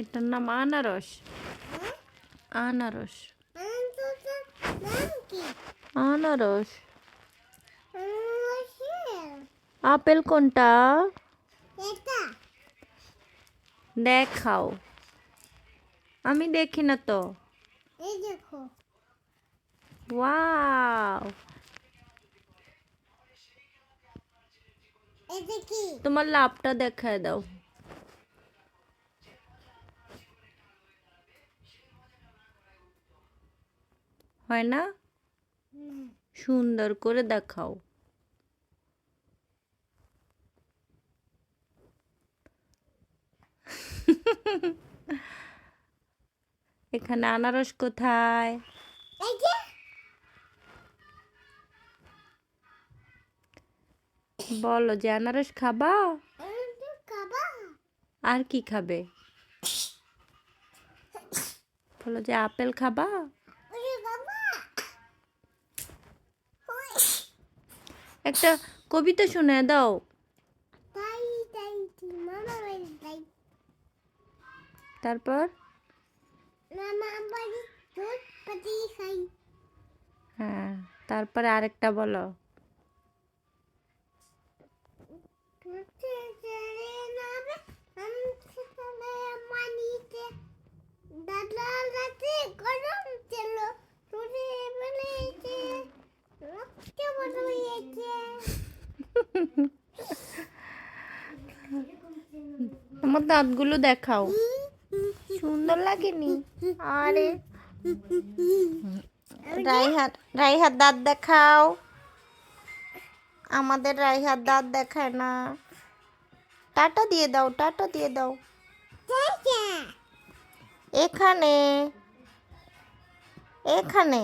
এটার নাম আনারস। আনারস। আনারস। আপেল কোনটা? দেখাও। আমি দেখি না তো। ওয়াও, তোমার লাভটা দেখায় দাও। হয় না? সুন্দর করে দেখাও। এখানে আনারস কোথায়? বলো যে আনারস খাবা? আর কি খাবে? বলো যে আপেল খাবা? একটা কবিতা শুনে দাও। তারপর হ্যাঁ, তারপরে আরেকটা বলো। আমার দাঁতগুলো দেখাও। সুন্দর লাগেনি? আরে রাইহার দাঁত দেখাও। আমাদের রাইহার দাঁত দেখায় না। টাটা দিয়ে দাও, টাটা দিয়ে দাও। এখানে, এখানে।